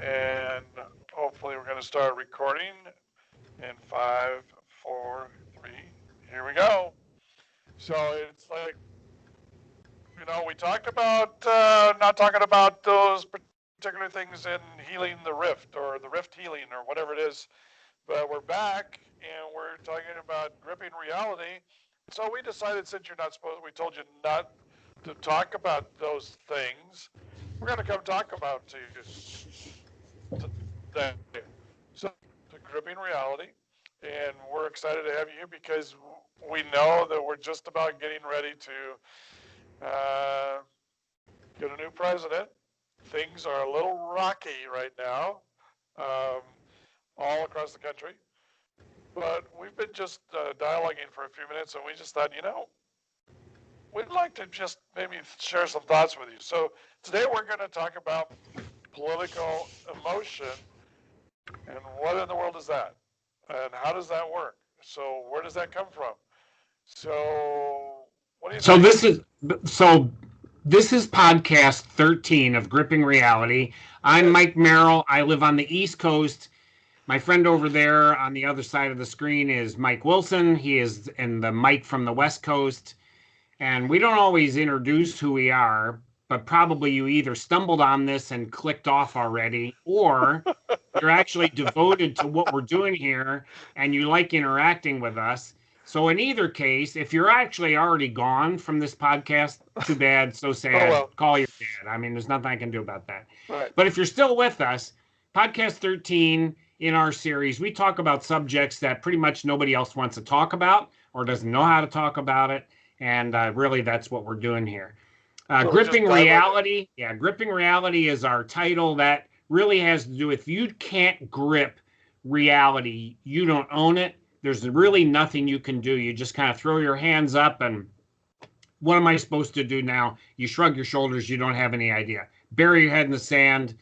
and hopefully we're going to start recording in 5, 4, 3. Here we go. So it's like, we talked about not talking about those particular things in healing the rift or the rift healing or whatever it is, but we're back and we're talking about gripping reality. So we decided, since you're not supposed, we told you not to talk about those things. We're going to come talk about to you today. So, to gripping reality, and we're excited to have you here because we know that we're just about getting ready to get a new president. Things are a little rocky right now, um, all across the country. But we've been just dialoguing for a few minutes, and we just thought, we'd like to just maybe share some thoughts with you. So today we're going to talk about political emotion and what in the world is that? And how does that work? So where does that come from? So what do you So think? this is podcast 13 of Gripping Reality. I'm Yes. Mike Merrill. I live on the East Coast. My friend over there on the other side of the screen is Mike Wilson. He is in the Mike from the West Coast. And we don't always introduce who we are, but probably you either stumbled on this and clicked off already, or you're actually devoted to what we're doing here and you like interacting with us. So in either case, if you're actually already gone from this podcast, too bad, so Oh sad. well. Call your dad. I mean, there's nothing I can do about that. Right. But if you're still with us, podcast 13 in our series, we talk about subjects that pretty much nobody else wants to talk about or doesn't know how to talk about it. And really, that's what we're doing here. So we just Gripping dive right in. Reality. Yeah, Gripping Reality is our title that really has to do with you can't grip reality. You don't own it. There's really nothing you can do. You just kind of throw your hands up and what am I supposed to do now? You shrug your shoulders. You don't have any idea. Bury your head in the sand,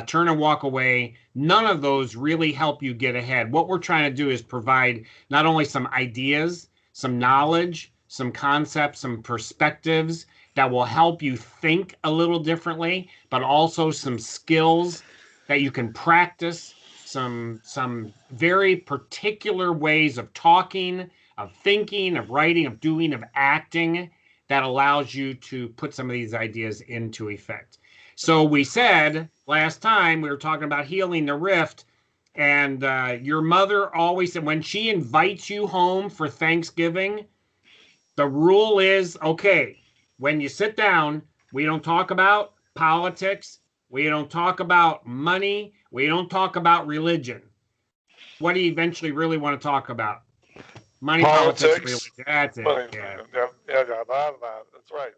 turn and walk away. None of those really help you get ahead. What we're trying to do is provide not only some ideas, some knowledge, some concepts, some perspectives that will help you think a little differently, but also some skills that you can practice, some very particular ways of talking, of thinking, of writing, of doing, of acting that allows you to put some of these ideas into effect. So we said last time we were talking about healing the rift, and your mother always said when she invites you home for Thanksgiving, the rule is okay, when you sit down, we don't talk about politics, we don't talk about money, we don't talk about religion. What do you eventually really want to talk about? Money, politics, Politics. religion. That's it. Money. Yeah. That's right.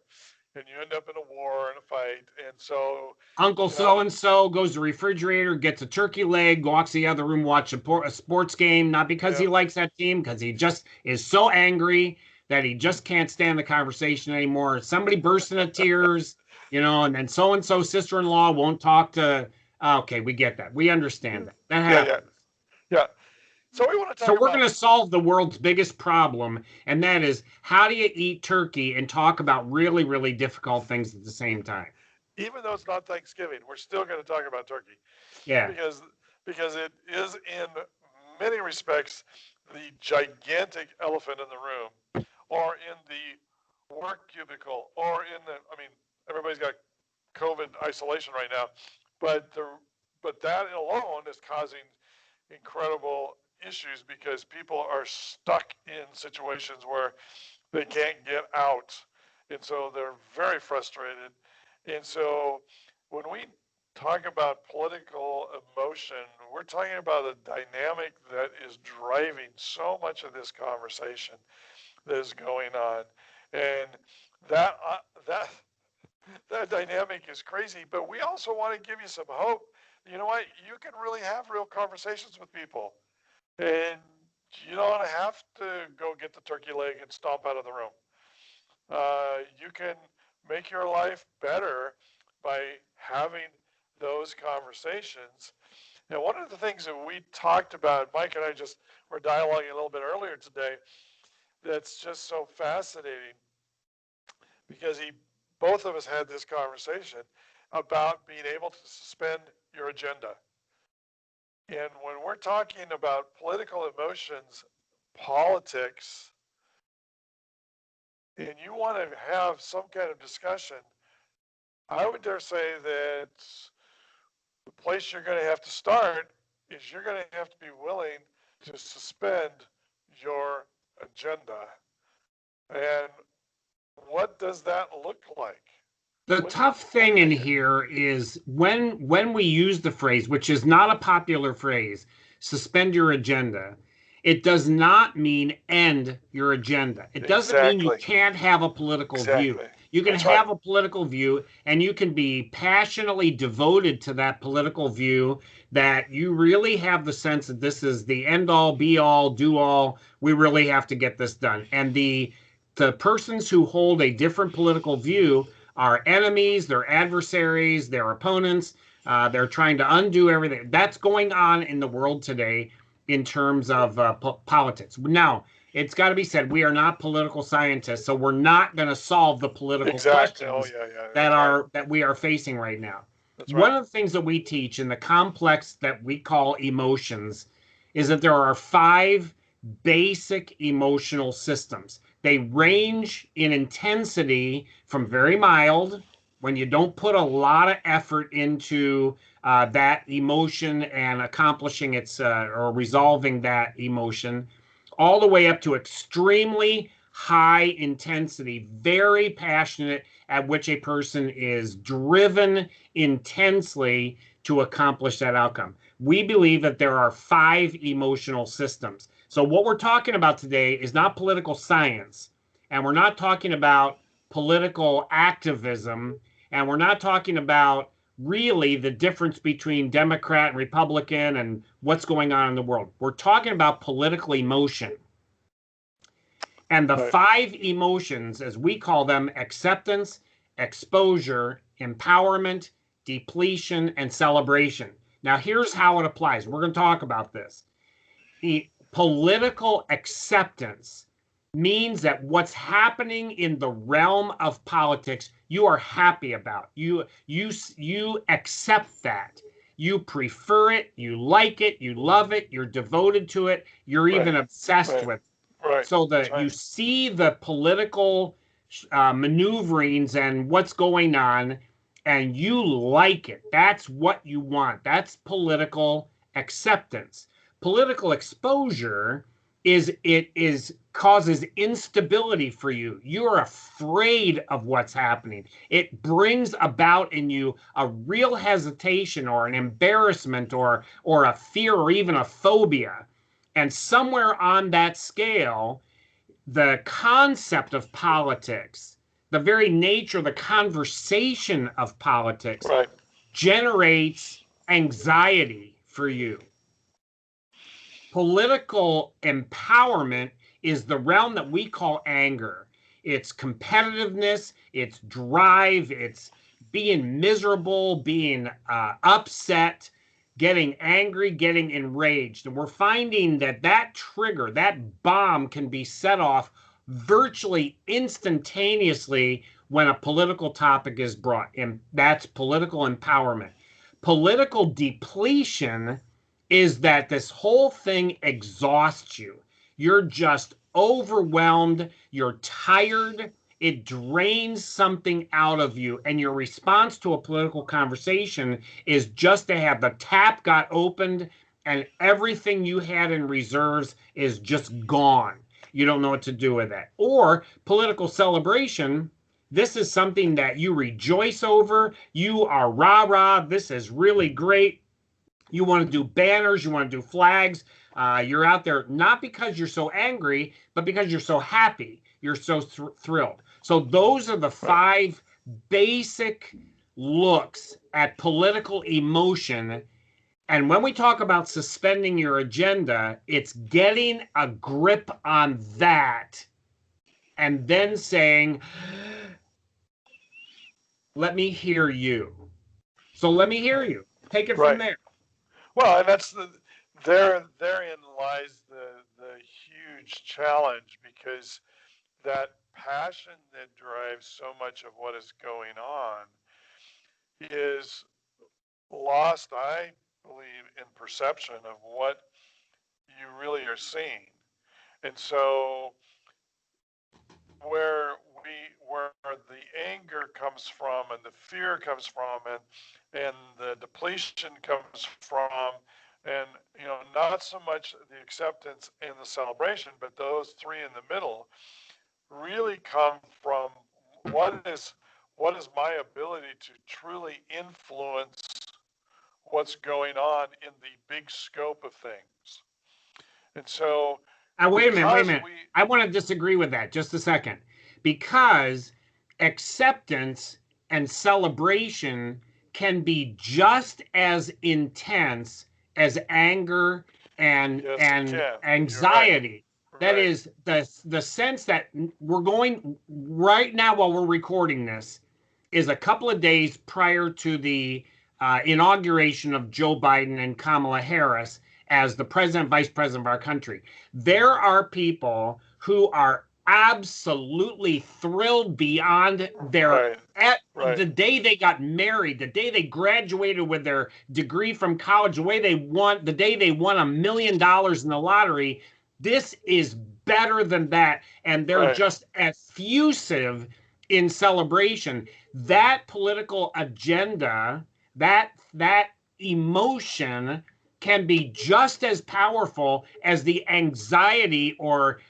And you end up in a war and a fight. And so, Uncle you know, so and so goes to the refrigerator, gets a turkey leg, walks to the other room, watch a sports game, not because yeah, he likes that team, because he just is so angry that he just can't stand the conversation anymore. Somebody bursts into tears, and then so and so sister in law won't talk to. Okay, we get that. We understand that. That yeah. happens. Yeah. So we want to So talk we're about going to solve the world's biggest problem, and that is how do you eat turkey and talk about really, really difficult things at the same time? even though it's not Thanksgiving, we're still going to talk about turkey Yeah. because because it is in many respects the gigantic elephant in the room, or in the work cubicle, or in the. I mean, everybody's got COVID isolation right now, but that alone is causing incredible issues because people are stuck in situations where they can't get out, and so they're very frustrated. And so when we talk about political emotion, we're talking about a dynamic that is driving so much of this conversation that is going on, and that uh, that that dynamic is crazy. But we also want to give you some hope. You know what? You can really have real conversations with people, and you don't have to go get the turkey leg and stomp out of the room. You can make your life better by having those conversations. And one of the things that we talked about, Mike and I just were dialoguing a little bit earlier today, that's just so fascinating because both of us had this conversation about being able to suspend your agenda. And when we're talking about political emotions, politics, and you want to have some kind of discussion, I would dare say that the place you're going to have to start is you're going to have to be willing to suspend your agenda. And what does that look like? The tough thing in here is when we use the phrase, which is not a popular phrase, suspend your agenda, it does not mean end your agenda. It doesn't mean you can't have a political view. You can have a political view and you can be passionately devoted to that political view, that you really have the sense that this is the end all, be all, do all. We really have to get this done. And the persons who hold a different political view are enemies, they're adversaries, they're opponents. They're trying to undo everything that's going on in the world today in terms of politics. Now, it's got to be said, we are not political scientists, so we're not going to solve the political questions that we are facing right now. One of the things that we teach in the complex that we call emotions is that there are 5 basic emotional systems. They range in intensity from very mild, when you don't put a lot of effort into that emotion and accomplishing its or resolving that emotion, all the way up to extremely high intensity, very passionate, at which a person is driven intensely to accomplish that outcome. We believe that there are 5 emotional systems. So what we're talking about today is not political science, and we're not talking about political activism, and we're not talking about really the difference between Democrat and Republican and what's going on in the world. We're talking about political emotion. And the 5 emotions, as we call them, acceptance, exposure, empowerment, depletion, and celebration. Now, here's how it applies. We're going to talk about this. Political acceptance means that what's happening in the realm of politics, you are happy about. You accept that. You prefer it, you like it, you love it, you're devoted to it, you're even obsessed with it. So that you see the political maneuverings and what's going on, and you like it. That's what you want. That's political acceptance. Political exposure causes instability for you. You're afraid of what's happening. It brings about in you a real hesitation or an embarrassment or a fear or even a phobia. And somewhere on that scale, the concept of politics, the very nature, the conversation of politics, generates anxiety for you. Political empowerment is the realm that we call anger. It's competitiveness, it's drive, it's being miserable, being upset, getting angry, getting enraged. And we're finding that trigger, that bomb can be set off virtually instantaneously when a political topic is brought in. That's political empowerment. Political depletion is that this whole thing exhausts you. You're just overwhelmed. You're tired. It drains something out of you. And your response to a political conversation is just to have the tap got opened and everything you had in reserves is just gone. You don't know what to do with that. Or political celebration. This is something that you rejoice over. You are rah-rah. This is really great. You want to do banners, you want to do flags. You're out there not because you're so angry, but because you're so happy. You're so thrilled. So those are the 5 basic looks at political emotion. And when we talk about suspending your agenda, it's getting a grip on that and then saying, let me hear you. So let me hear you. Take it from there. Well, and that's therein lies the huge challenge, because that passion that drives so much of what is going on is lost, I believe, in perception of what you really are seeing. And so where where the anger comes from and the fear comes from and the depletion comes from, and not so much the acceptance and the celebration, but those three in the middle really come from what is my ability to truly influence what's going on in the big scope of things. And so Wait a minute, wait a because minute. we I want to disagree with that just a second. Because acceptance and celebration can be just as intense as anger yes it and can. You're right. anxiety. That Right. is the sense that we're going right now while we're recording this is a couple of days prior to the inauguration of Joe Biden and Kamala Harris as the president, vice president of our country. There are people who are absolutely thrilled beyond their Right. at Right. the day they got married, the day they graduated with their degree from college, the day they won $1 million in the lottery. This is better than that, and they're Right. just effusive in celebration. That political agenda, that emotion can be just as powerful as the anxiety or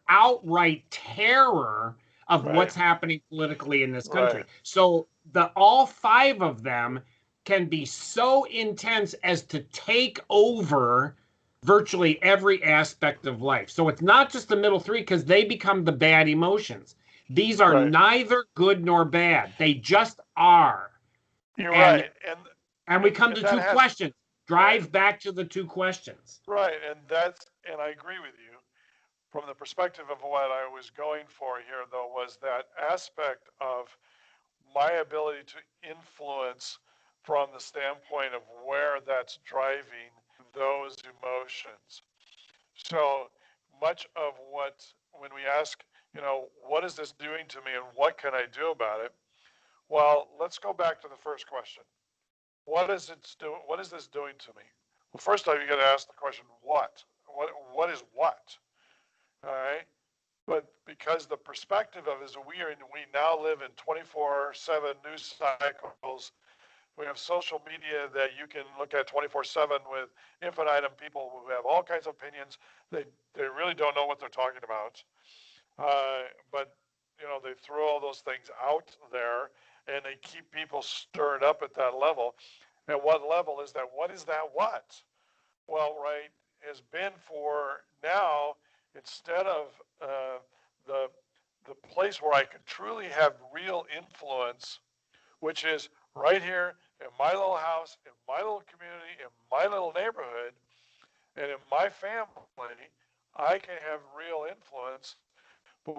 outright terror of Right. what's happening politically in this Right. country. So the all five of them can be so intense as to take over virtually every aspect of life. So it's not just the middle three because they become the bad emotions. These are Right. neither good nor bad. They just are. You're And right. and we come And to that two has questions. right. Drive back to the two questions. Right. And I agree with you. From the perspective of what I was going for here though was that aspect of my ability to influence from the standpoint of where that's driving those emotions. So much of what, when we ask, what is this doing to me and what can I do about it? Well, let's go back to the first question. What is this doing to me? Well, first off, you got to ask the question, what? What is what? All right. But because the perspective of is we now live in 24/7 news cycles. We have social media that you can look at 24/7 with infinitum people who have all kinds of opinions. They really don't know what they're talking about. But they throw all those things out there and they keep people stirred up at that level. At what level is that? What is that what? Well, right, has been for now, instead of the the place where I can truly have real influence, which is right here in my little house, in my little community, in my little neighborhood, and in my family, I can have real influence. But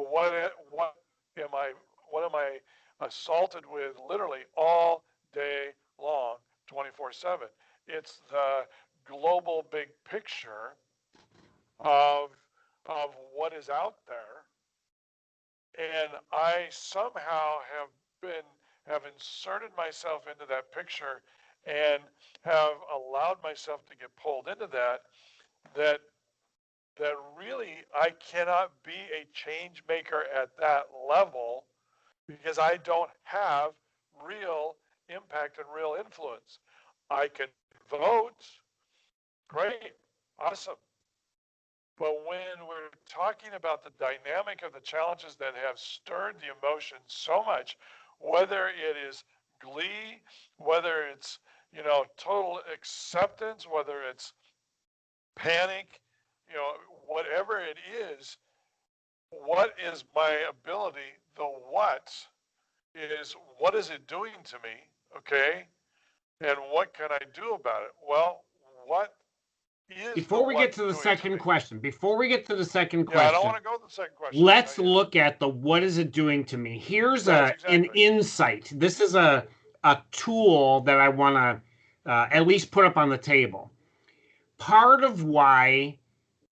am I what am I assaulted with literally all day long, 24/7? It's the global big picture of what is out there, and I somehow have inserted myself into that picture and have allowed myself to get pulled into that that really I cannot be a change maker at that level because I don't have real impact and real influence. I can vote, great, awesome. But when we're talking about the dynamic of the challenges that have stirred the emotions so much, whether it is glee, whether it's, total acceptance, whether it's panic, whatever it is, what is my ability? The what is what is it doing to me? Okay. And what can I do about it? Well, what is the Before we what get to the doing to second me? question, Yeah, I don't want to go to the second question let's yet. look at the what is it doing to me. Here's Yes, an exactly. insight. This is a tool that I want to at least put up on the table. Part of why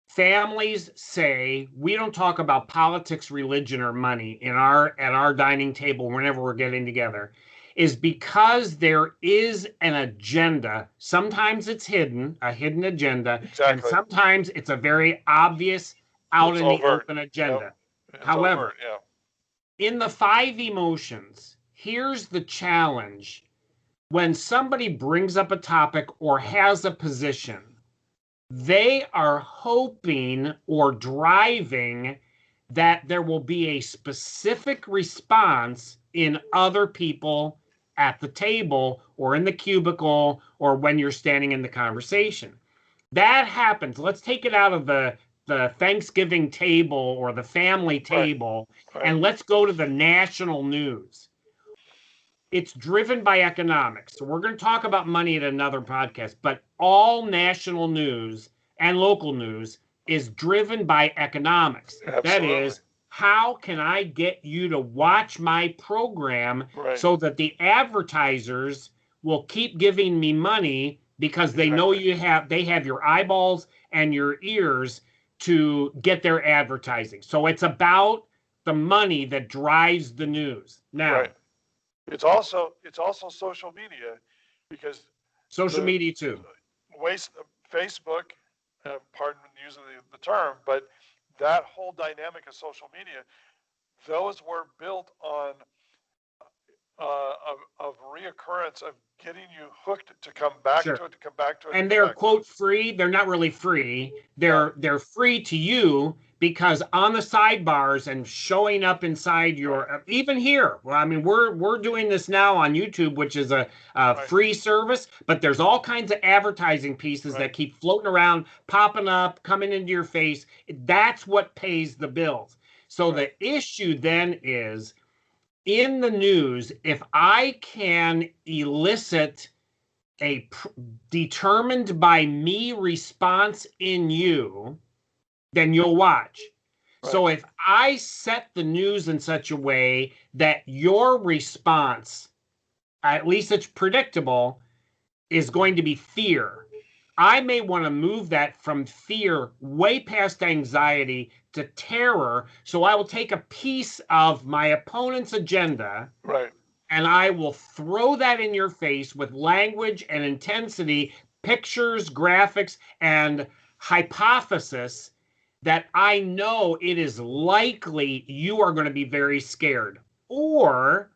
families say we don't talk about politics, religion, or money at our dining table whenever we're getting together is because there is an agenda. Sometimes it's hidden, a hidden agenda, and Exactly. sometimes it's a very obvious, out It's in the overt. open agenda. Yep. It's However, overt. Yeah. in the 5 emotions, here's the challenge. When somebody brings up a topic or has a position, they are hoping or driving that there will be a specific response in other people at the table or in the cubicle or when you're standing in the conversation. That happens. Let's take it out of the Thanksgiving table or the family Right. table, Right. and let's go to the national news. It's driven by economics. So we're going to talk about money at another podcast, but all national news and local news is driven by economics. That Absolutely. is, how can I get you to watch my program Right. so that the advertisers will keep giving me money because they know they have your eyeballs and your ears to get their advertising. So it's about the money that drives the news. Now, Right. It's also social media, because social the media too. Facebook, pardon using the term, but that whole dynamic of social media, those were built on of reoccurrence of getting you hooked to come back Sure. to it, to come back to it. And they're quote free. They're not really free. They're free to you because on the sidebars and showing up inside your even here. Well, I mean, we're doing this now on YouTube, which is a free service, but there's all kinds of advertising pieces that keep floating around, popping up, coming into your face. That's what pays the bills. So the issue then is in the news, if I can elicit a determined by me response in you, then you'll watch. So if I set the news in such a way that your response, at least it's predictable, is going to be fear, I may want to move that from fear way past anxiety to terror. So I will take a piece of my opponent's agenda. Right. And I will throw that in your face with language and intensity, pictures, graphics, and hypothesis that I know it is likely you are going to be very scared. Or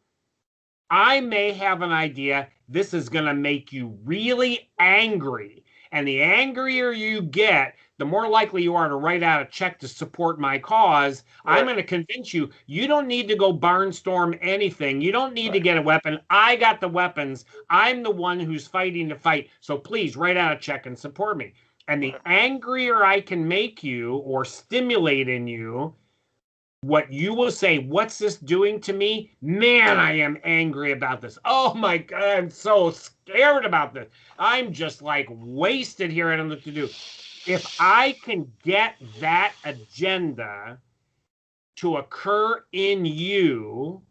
I may have an idea this is going to make you really angry. And the angrier you get, the more likely you are to write out a check to support my cause. I'm going to convince you, you don't need to go barnstorm anything. You don't need to get a weapon. I got the weapons. I'm the one who's fighting the fight. So please write out a check and support me. And the angrier I can make you or stimulate in you, what you will say, what's this doing to me? Man, I am angry about this. Oh my God, I'm so scared about this. I'm just like wasted here. I don't know what to do. If I can get that agenda to occur in you,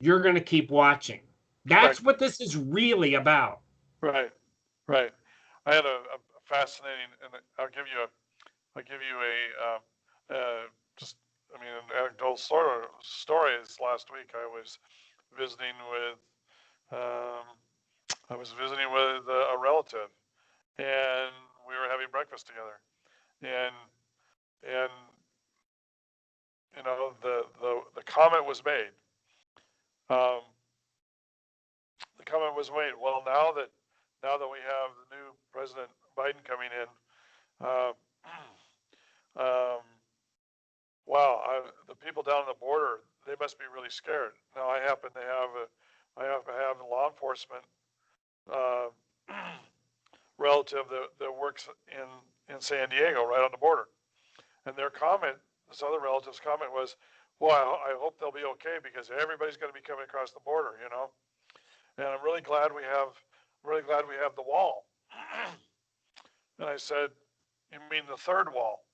you're going to keep watching. That's what this is really about. Right. I had a fascinating, and I'll give you just, I mean, an anecdotal story is last week. I was visiting with a relative, and we were having breakfast together, and you know the comment was made. The comment was made. Well, now that we have the new President Biden coming in, wow, the people down on the border, they must be really scared. Now I happen to have a law enforcement relative that works in San Diego, right on the border, and their comment, this other relative's comment was, "Well, I hope they'll be okay because everybody's going to be coming across the border, you know." And I'm really glad we have the wall. And I said, "You mean the third wall?"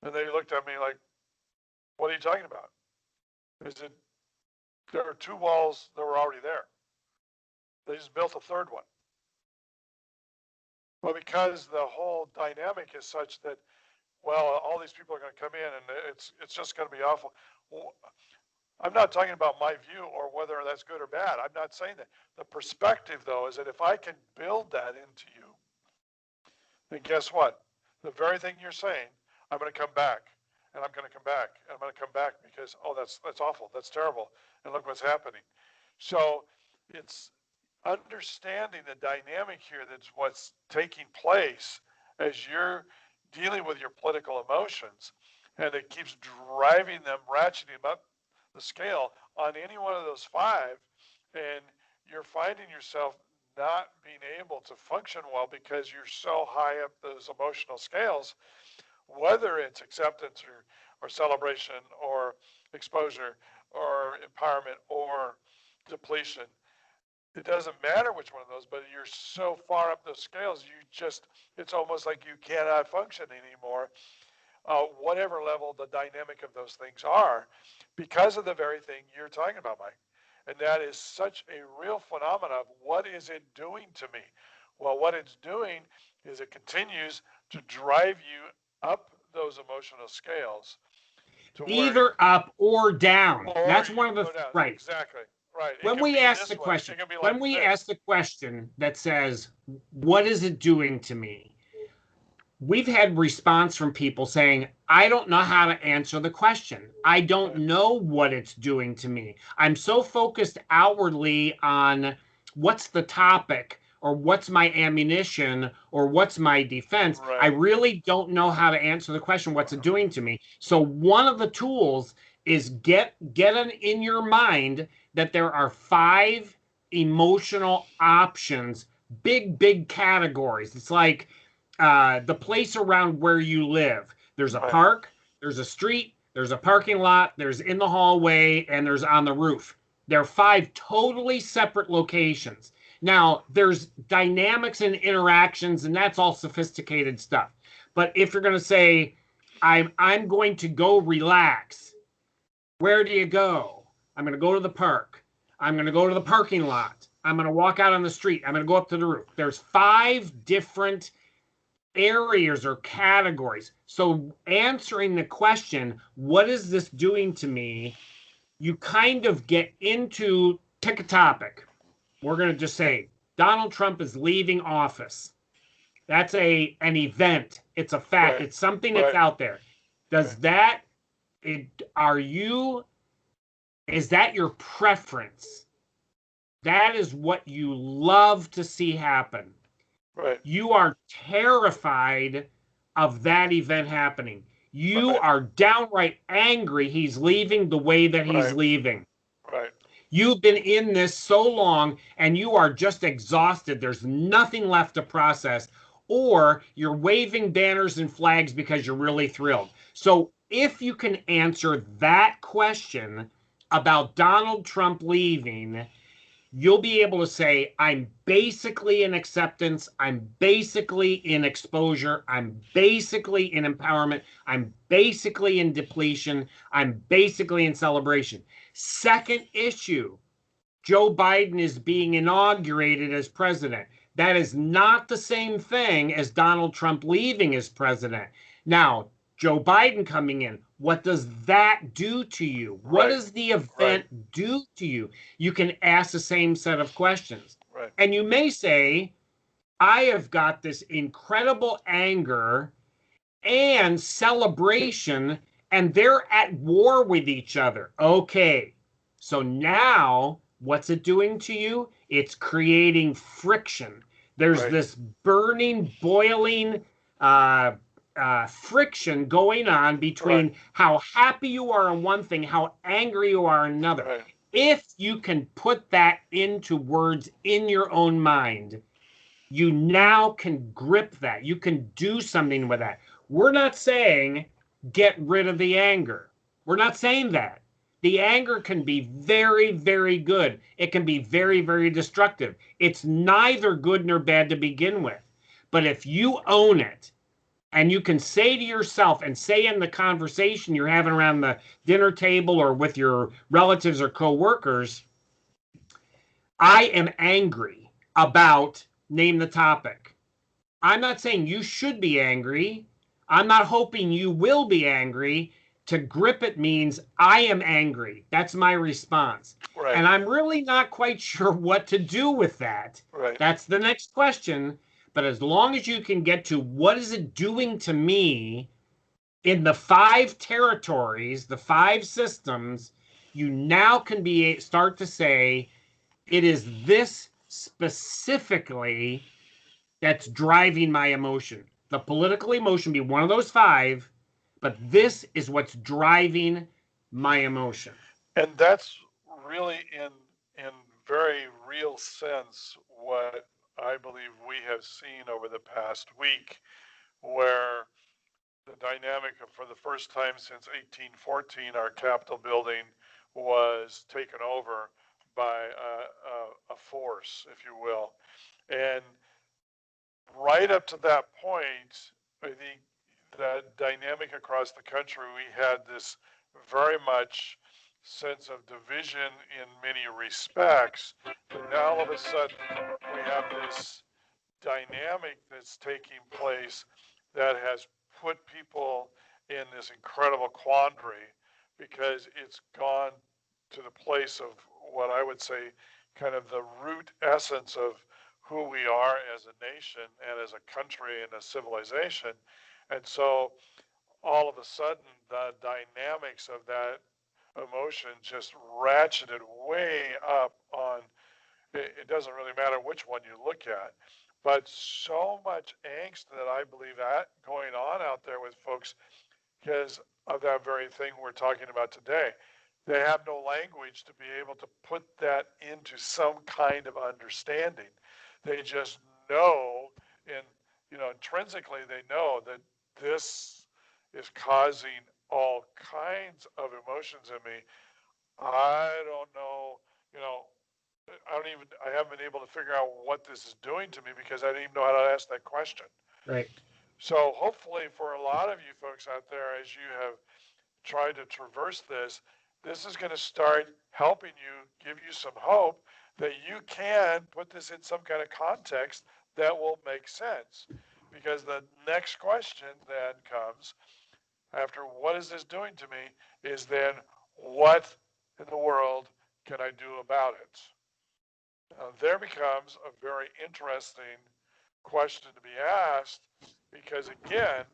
And they looked at me like, "What are you talking about?" I said, "There are two walls that were already there. They just built a third one." Well, because the whole dynamic is such that, well, all these people are going to come in and it's just going to be awful. Well, I'm not talking about my view or whether that's good or bad. I'm not saying that. The perspective, though, is that if I can build that into you, then guess what? The very thing you're saying, I'm going to come back, and I'm going to come back, and I'm going to come back because, oh, that's awful, that's terrible, and look what's happening. So it's understanding the dynamic here that's what's taking place as you're dealing with your political emotions, and it keeps driving them, ratcheting up the scale on any one of those five, and you're finding yourself not being able to function well because you're so high up those emotional scales, whether it's acceptance or celebration or exposure or empowerment or depletion. It doesn't matter which one of those, but you're so far up those scales, it's almost like you cannot function anymore, whatever level the dynamic of those things are, because of the very thing you're talking about, Mike. And that is such a real phenomenon of what is it doing to me? Well, what it's doing is it continues to drive you up those emotional scales to Either up or down. or That's you one of can the go down. Right. Exactly. Right. When we ask the question, when we ask the question that says, "What is it doing to me?" We've had response from people saying, "I don't know how to answer the question. I don't know what it's doing to me. I'm so focused outwardly on what's the topic or what's my ammunition or what's my defense. Right. I really don't know how to answer the question, what's it doing to me?" So one of the tools is get in your mind that there are 5 emotional options, big categories. It's like the place around where you live. There's a park, there's a street, there's a parking lot, there's in the hallway, and there's on the roof. There are 5 totally separate locations. Now, there's dynamics and interactions, and that's all sophisticated stuff. But if you're going to say, I'm going to go relax, where do you go? I'm going to go to the park. I'm going to go to the parking lot. I'm going to walk out on the street. I'm going to go up to the roof. There's 5 different areas or categories. So answering the question, what is this doing to me? You kind of get into, pick a topic. We're going to just say Donald Trump is leaving office. That's an event. It's a fact. It's something that's out there. Does that, is that your preference? That is what you love to see happen. Right. You are terrified of that event happening. You are downright angry he's leaving the way that he's leaving. Right. You've been in this so long and you are just exhausted. There's nothing left to process. Or you're waving banners and flags because you're really thrilled. So if you can answer that question about Donald Trump leaving, you'll be able to say, I'm basically in acceptance, I'm basically in exposure, I'm basically in empowerment, I'm basically in depletion, I'm basically in celebration. Second issue, Joe Biden is being inaugurated as president. That is not the same thing as Donald Trump leaving as president. Now, Joe Biden coming in, what does that do to you? What does the event do to you? You can ask the same set of questions. And you may say, I have got this incredible anger and celebration, and they're at war with each other. Okay, so now what's it doing to you? It's creating friction. There's this burning, boiling friction going on between how happy you are on one thing, how angry you are on another. If you can put that into words in your own mind, you now can grip that. You can do something with that. We're not saying get rid of the anger. We're not saying that. The anger can be very, very good. It can be very, very destructive. It's neither good nor bad to begin with. But if you own it, and you can say to yourself and say in the conversation you're having around the dinner table or with your relatives or coworkers, I am angry about, name the topic. I'm not saying you should be angry. I'm not hoping you will be angry. To grip it means I am angry. That's my response. Right. And I'm really not quite sure what to do with that. Right. That's the next question. But as long as you can get to what is it doing to me in the 5 territories, the 5 systems, you now can start to say, it is this specifically that's driving my emotion. The political emotion be one of those 5, but this is what's driving my emotion. And that's really in very real sense what I believe we have seen over the past week, where the dynamic of, for the first time since 1814, our Capitol building was taken over by a force, if you will. And right up to that point, I think that dynamic across the country, we had this very much sense of division in many respects. But now all of a sudden, we have this dynamic that's taking place that has put people in this incredible quandary, because it's gone to the place of what I would say kind of the root essence of who we are as a nation and as a country and a civilization. And so all of a sudden, the dynamics of that emotion just ratcheted way up on, it doesn't really matter which one you look at, but so much angst that I believe that going on out there with folks because of that very thing we're talking about today. They have no language to be able to put that into some kind of understanding. They just know, and intrinsically they know that this is causing all kinds of emotions in me. I don't know, I haven't been able to figure out what this is doing to me because I didn't even know how to ask that question. Right. So hopefully for a lot of you folks out there, as you have tried to traverse this, this is going to start helping you, give you some hope that you can put this in some kind of context that will make sense. Because the next question then comes after what is this doing to me is then what in the world can I do about it? Now, there becomes a very interesting question to be asked because, again,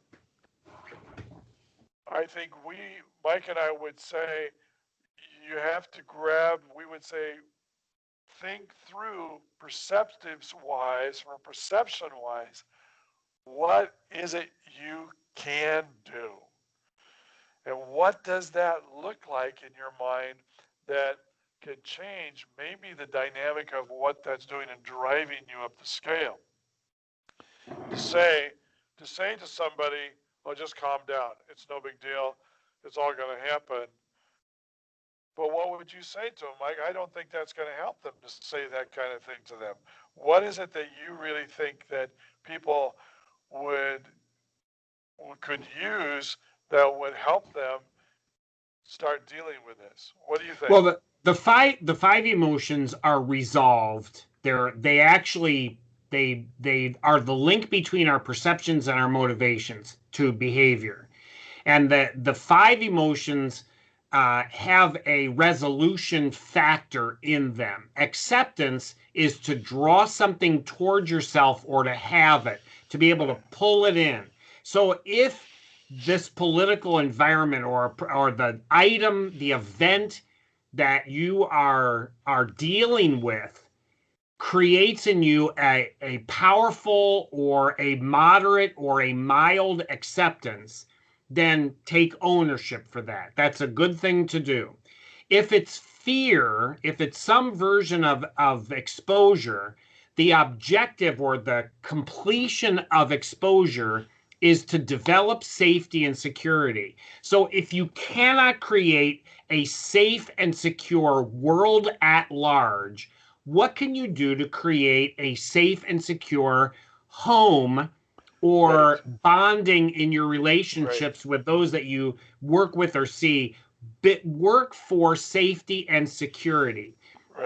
I think Mike and I would say, you have to we would say, think through perceptives wise or perception wise, what is it you can do? And what does that look like in your mind that could change maybe the dynamic of what that's doing and driving you up the scale? To say to somebody, oh, just calm down. It's no big deal. It's all going to happen. But what would you say to them, Mike? I don't think that's going to help them to say that kind of thing to them. What is it that you really think that people could use that would help them start dealing with this? What do you think? Well, the 5 emotions are resolved. They are the link between our perceptions and our motivations to behavior. And the 5 emotions have a resolution factor in them. Acceptance is to draw something towards yourself or to have it, to be able to pull it in. So if this political environment or the item, the event that you are dealing with creates in you a powerful or a moderate or a mild acceptance, then take ownership for that. That's a good thing to do. If it's fear, if it's some version of exposure, the objective or the completion of exposure is to develop safety and security. So if you cannot create a safe and secure world at large, what can you do to create a safe and secure home or bonding in your relationships with those that you work with or see? Work for safety and security.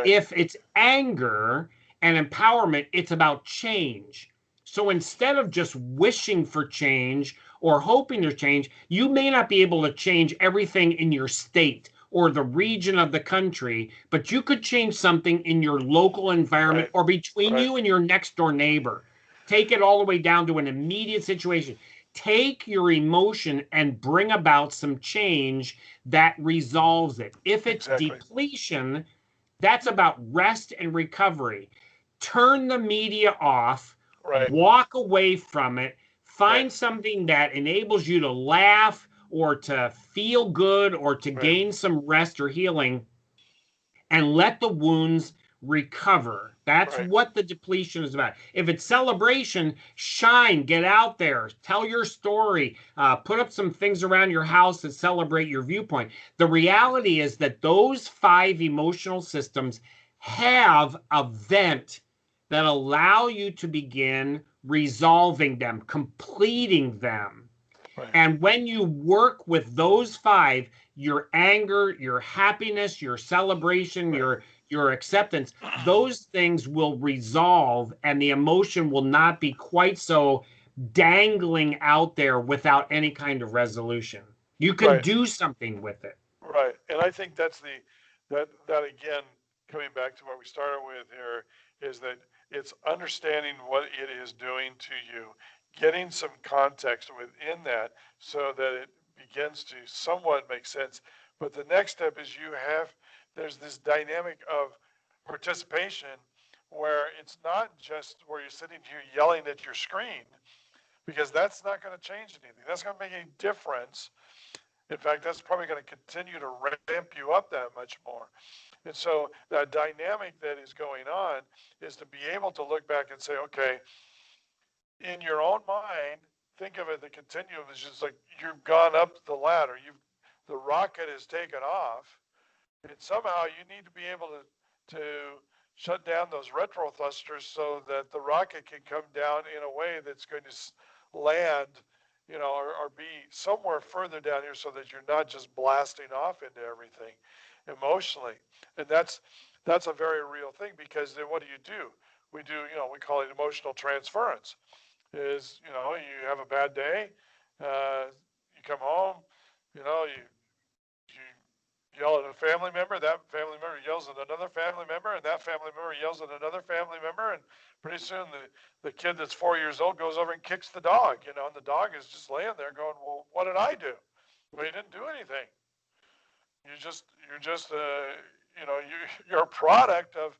If it's anger and empowerment, it's about change. So instead of just wishing for change or hoping to change, you may not be able to change everything in your state or the region of the country, but you could change something in your local environment Right. or between Right. you and your next door neighbor. Take it all the way down to an immediate situation. Take your emotion and bring about some change that resolves it. If it's Exactly. depletion, that's about rest and recovery. Turn the media off, Right. walk away from it, Right. find something that enables you to laugh or to feel good or to Right. gain some rest or healing, and let the wounds recover. That's Right. what the depletion is about. If it's celebration, shine, get out there, tell your story, put up some things around your house that celebrate your viewpoint. The reality is that those 5 emotional systems have a vent that allow you to begin resolving them, completing them. Right. And when you work with those 5, your anger, your happiness, your celebration, Right. your acceptance, those things will resolve and the emotion will not be quite so dangling out there without any kind of resolution. You can Right. do something with it. Right. And I think that's that again, coming back to what we started with here, is that it's understanding what it is doing to you, getting some context within that so that it begins to somewhat make sense. But the next step is there's this dynamic of participation where it's not just where you're sitting here yelling at your screen, because that's not going to change anything. That's going to make any difference. In fact, that's probably going to continue to ramp you up that much more. And so the dynamic that is going on is to be able to look back and say, okay, in your own mind, think of it, the continuum is just like you've gone up the ladder. The rocket has taken off, and somehow you need to be able to shut down those retro thrusters so that the rocket can come down in a way that's going to land, or be somewhere further down here so that you're not just blasting off into everything emotionally. And that's a very real thing, because then what do? We call it emotional transference. You have a bad day, you come home, you yell at a family member, that family member yells at another family member, and that family member yells at another family member, and pretty soon the kid that's 4 years old goes over and kicks the dog, and the dog is just laying there going, well, what did I do? Well, you didn't do anything. You're a product of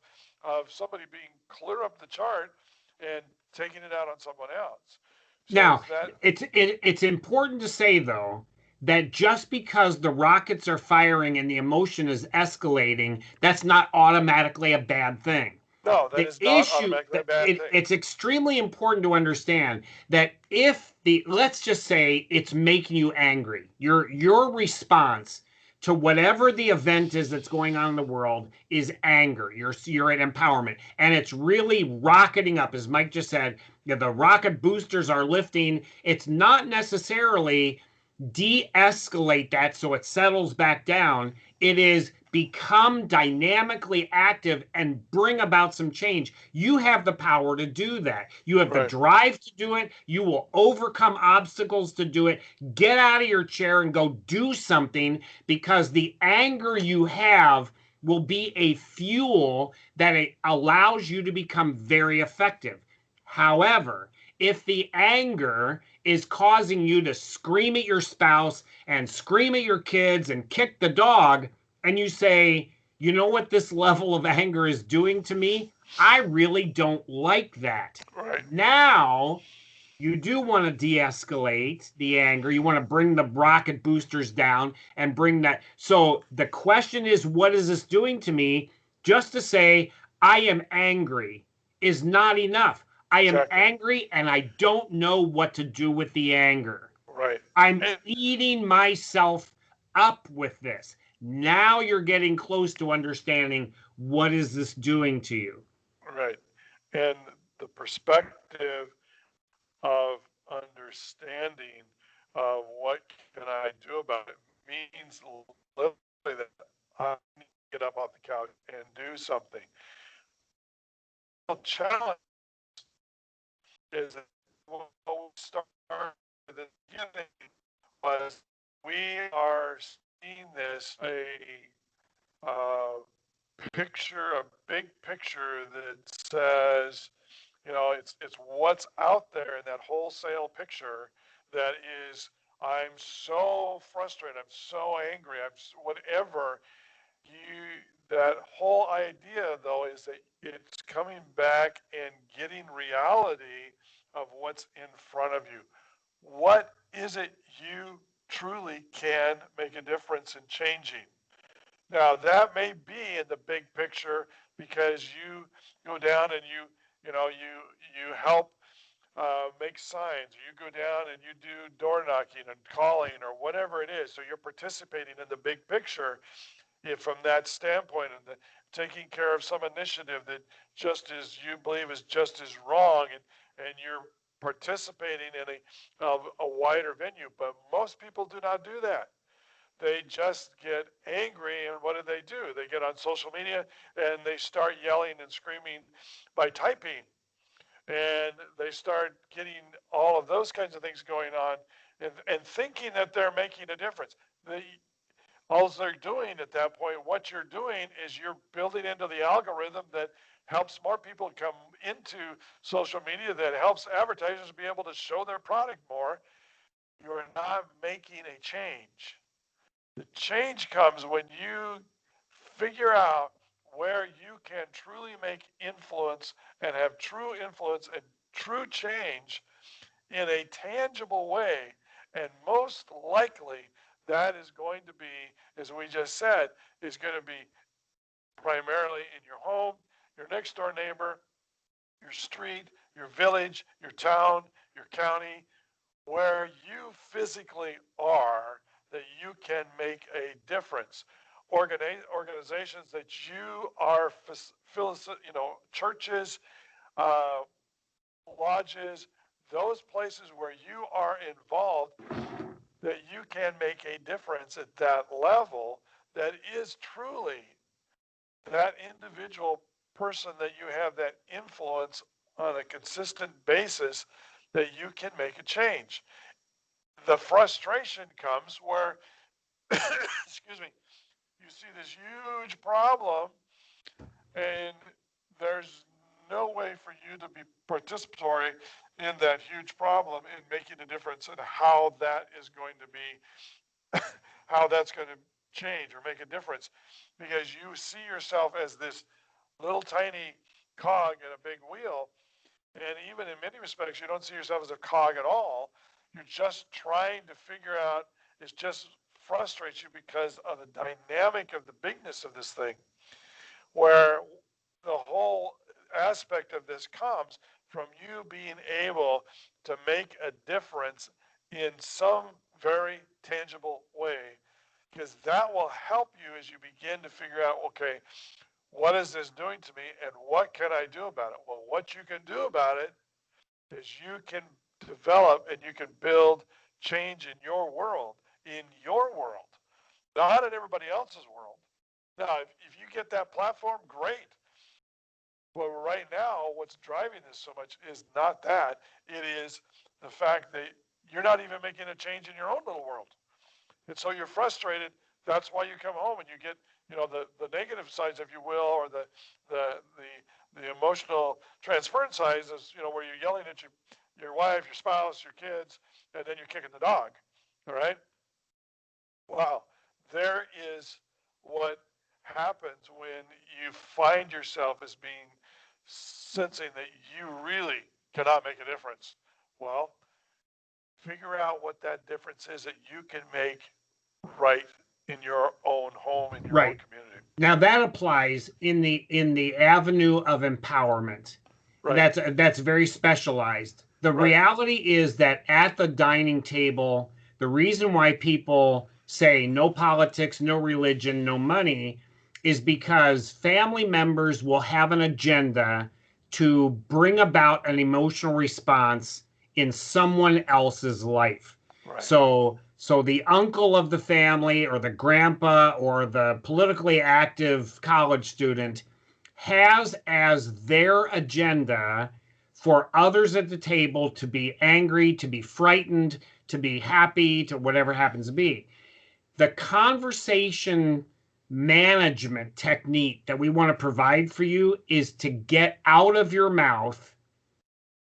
somebody being clear up the chart and taking it out on someone else. So Now, is that it's important to say though that just because the rockets are firing and the emotion is escalating, that's not automatically a bad thing. no, that The is not issue automatically a bad thing. it's extremely important to understand that if the let's just say it's making you angry, your response to whatever the event is that's going on in the world is anger. You're at empowerment, and it's really rocketing up, as Mike just said. The rocket boosters are lifting. It's not necessarily de-escalate that so it settles back down. It is become dynamically active and bring about some change. You have the power to do that. You have the Right. drive to do it. You will overcome obstacles to do it. Get out of your chair and go do something, because the anger you have will be a fuel that it allows you to become very effective. However, if the anger is causing you to scream at your spouse and scream at your kids and kick the dog, and you say, you know what this level of anger is doing to me? I really don't like that. Right. Now, you do want to de-escalate the anger. You want to bring the rocket boosters down and bring that. So the question is, what is this doing to me? Just to say, I am angry is not enough. I am Exactly. angry and I don't know what to do with the anger. Right. I'm And eating myself up with this. Now you're getting close to understanding what is this doing to you. right. And the perspective of understanding what can I do about it means literally that I need to get up off the couch and do something. The challenge is that we'll start at the beginning ever seen this, uh, a big picture that says, it's what's out there in that wholesale picture that is, I'm so frustrated, I'm so angry, whatever. That whole idea, though, is that it's coming back and getting reality of what's in front of you. What is it you truly can make a difference in changing? Now, that may be in the big picture because you go down and you help make signs. You go down and you do door knocking and calling or whatever it is. So you're participating in the big picture from that standpoint, and taking care of some initiative that just as you believe is just as wrong, and you're participating in a wider venue. But most people do not do that. They just get angry, and what do? They get on social media and they start yelling and screaming by typing, and they start getting all of those kinds of things going on, and thinking that they're making a difference. All they're doing at that point, what you're doing is you're building into the algorithm that helps more people come into social media, that helps advertisers be able to show their product more. You're not making a change. The change comes when you figure out where you can truly make influence and have true influence and true change in a tangible way. And most likely, that is going to be, as we just said, is going to be primarily in your home, your next door neighbor, your street, your village, your town, your county, where you physically are, that you can make a difference. Organizations that you are, churches, uh, lodges, those places where you are involved, that you can make a difference at that level, that is truly that individual person, that you have that influence on a consistent basis, that you can make a change. The frustration comes where, excuse me, you see this huge problem and there's no way for you to be participatory in that huge problem and making a difference in how that is going to be, how that's going to change or make a difference, because you see yourself as this little tiny cog in a big wheel. And even in many respects, you don't see yourself as a cog at all. You're just trying to figure out, it just frustrates you because of the dynamic of the bigness of this thing, where the whole aspect of this comes from you being able to make a difference in some very tangible way, because that will help you as you begin to figure out, okay, what is this doing to me and what can I do about it? Well, what you can do about it is you can develop and you can build change in your world, not in everybody else's world. Now, if you get that platform, great. But right now, what's driving this so much is not that. It is the fact that you're not even making a change in your own little world. And so you're frustrated. That's why you come home and you get, the negative sides, if you will, or the emotional transference sides is, where you're yelling at your wife, your spouse, your kids, and then you're kicking the dog. All right? Wow. There is what happens when you find yourself as being sensing that you really cannot make a difference. Well, figure out what that difference is that you can make right in your own home, in your own community. Now that applies in the avenue of empowerment. Right. That's very specialized. The reality is that at the dining table, the reason why people say no politics, no religion, no money is because family members will have an agenda to bring about an emotional response in someone else's life. Right. So the uncle of the family or the grandpa or the politically active college student has as their agenda for others at the table to be angry, to be frightened, to be happy, to whatever happens to be. the conversation management technique that we want to provide for you is to get out of your mouth,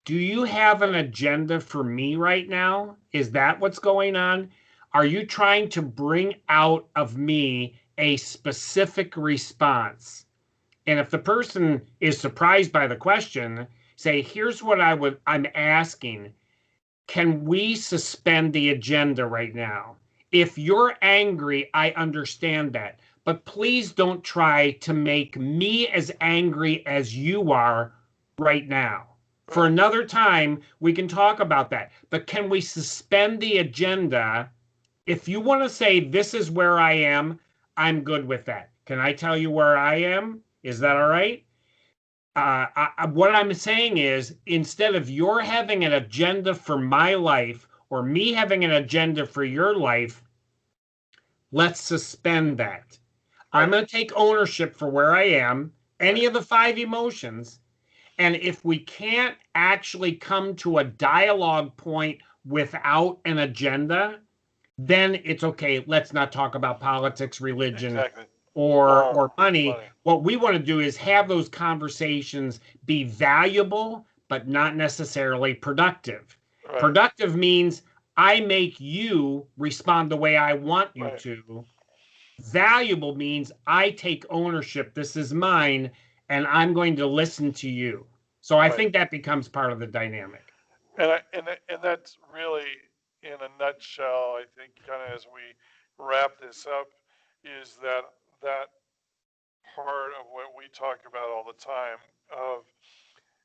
do you have an agenda for me right now? Is that what's going on? Are you trying to bring out of me a specific response? And if the person is surprised by the question, say, here's what I'm asking. Can we suspend the agenda right now? If you're angry, I understand that. But please don't try to make me as angry as you are right now. For another time, we can talk about that. But can we suspend the agenda? If you want to say, this is where I am, I'm good with that. Can I tell you where I am? Is that all right? What I'm saying is, instead of you're having an agenda for my life or me having an agenda for your life, let's suspend that. I'm going to take ownership for where I am, any of the 5 emotions. And if we can't actually come to a dialogue point without an agenda, then it's okay. Let's not talk about politics, religion, or money. What we want to do is have those conversations be valuable, but not necessarily productive. Right. Productive means I make you respond the way I want you to. Valuable means I take ownership. This is mine, and I'm going to listen to you. So I think that becomes part of the dynamic. And that's really, in a nutshell, I think, kind of as we wrap this up, is that part of what we talk about all the time of,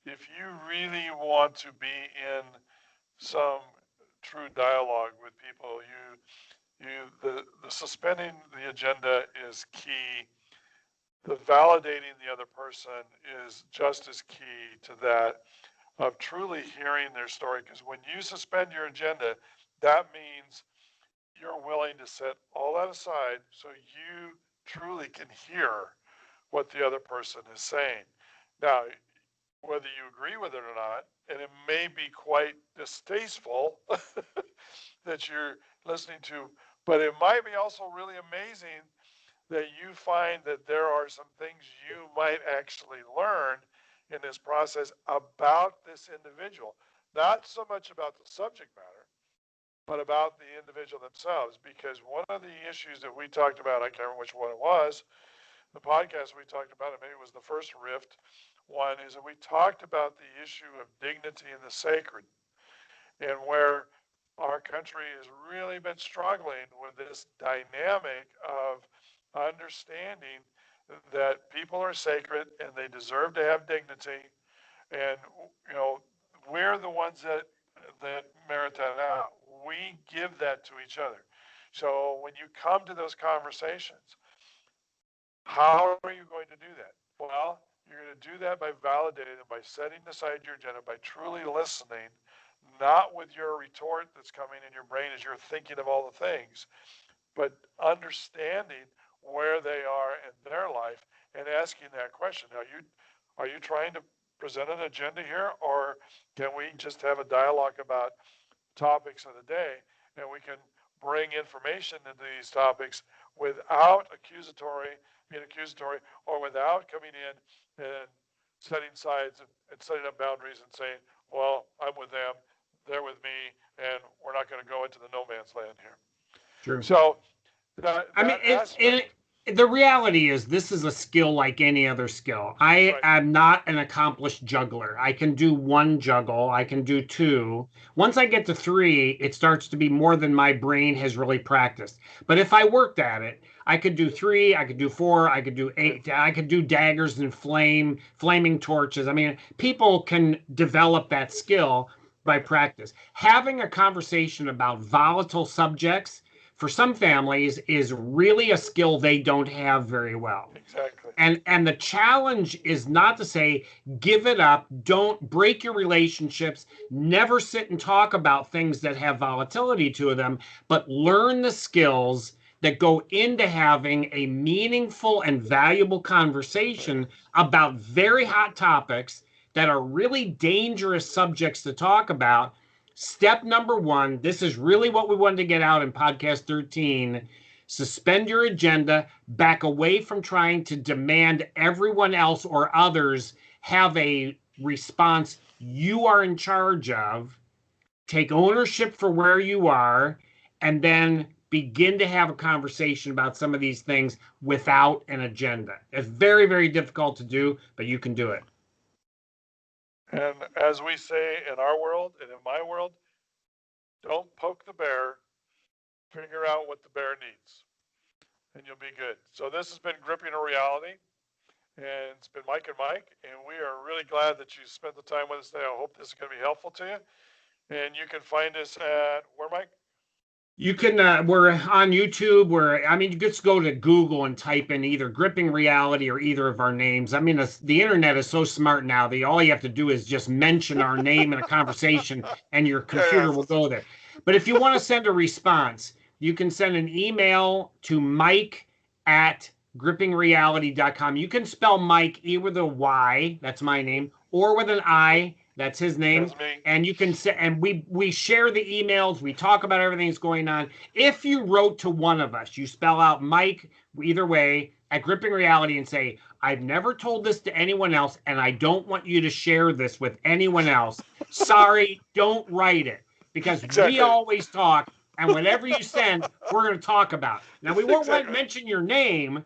if you really want to be in some true dialogue with people, the suspending the agenda is key. The validating the other person is just as key to that, of truly hearing their story. Because when you suspend your agenda, that means you're willing to set all that aside so you truly can hear what the other person is saying. Now, whether you agree with it or not, and it may be quite distasteful that you're listening to, but it might be also really amazing that you find that there are some things you might actually learn in this process about this individual. Not so much about the subject matter, but about the individual themselves. Because one of the issues that we talked about, I can't remember which one it was, the podcast we talked about, and maybe it was the first Rift one, is that we talked about the issue of dignity and the sacred, and where our country has really been struggling with this dynamic of understanding that people are sacred and they deserve to have dignity, and we're the ones that merit that out. We give that to each other. So when you come to those conversations, how are you going to do that? Well, you're going to do that by validating it, by setting aside your agenda, by truly listening, not with your retort that's coming in your brain as you're thinking of all the things, but understanding where they are in their life and asking that question. Now, are you trying to present an agenda here, or can we just have a dialogue about topics of the day, and we can bring information into these topics without being accusatory, or without coming in and setting sides and setting up boundaries and saying, well, I'm with them, they're with me, and we're not going to go into the no man's land here. True. So the reality is, this is a skill like any other skill. I am not an accomplished juggler. I can do 1 juggle. I can do 2. Once I get to 3, it starts to be more than my brain has really practiced. But if I worked at it, I could do 3, I could do 4, I could do 8, I could do daggers and flaming torches. I mean, people can develop that skill by practice. Having a conversation about volatile subjects for some families is really a skill they don't have very well. Exactly. And the challenge is not to say, give it up, don't break your relationships, never sit and talk about things that have volatility to them, but learn the skills that go into having a meaningful and valuable conversation about very hot topics that are really dangerous subjects to talk about. Step number 1, this is really what we wanted to get out in podcast 13. suspend your agenda, back away from trying to demand everyone else or others have a response you are in charge of, take ownership for where you are, and then begin to have a conversation about some of these things without an agenda. It's very, very difficult to do, but you can do it. And as we say in our world and in my world, don't poke the bear, figure out what the bear needs, and you'll be good. So this has been Gripping a Reality, and it's been Myke and Mike, and we are really glad that you spent the time with us today. I hope this is going to be helpful to you. And you can find us at where, Mike? You can, we're on YouTube. You just go to Google and type in either Gripping Reality or either of our names. I mean, the internet is so smart now that all you have to do is just mention our name in a conversation and your computer will go there. But if you want to send a response, you can send an email to Mike@GrippingReality.com. You can spell Mike either with a Y, that's my name, or with an I, that's his name. That's me. And you can say, and we share the emails. We talk about everything that's going on. If you wrote to one of us, you spell out Mike either way at Gripping Reality and say, I've never told this to anyone else, and I don't want you to share this with anyone else. Sorry, don't write it, because we always talk, and whatever you send, we're going to talk about. Now, we won't mention your name,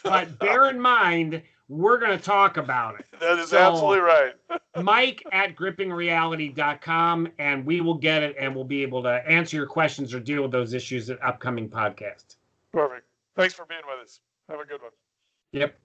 but bear in mind, we're going to talk about it. That is absolutely right. Mike@GrippingReality.com, and we will get it, and we'll be able to answer your questions or deal with those issues at upcoming podcasts. Perfect. Thanks for being with us. Have a good one. Yep.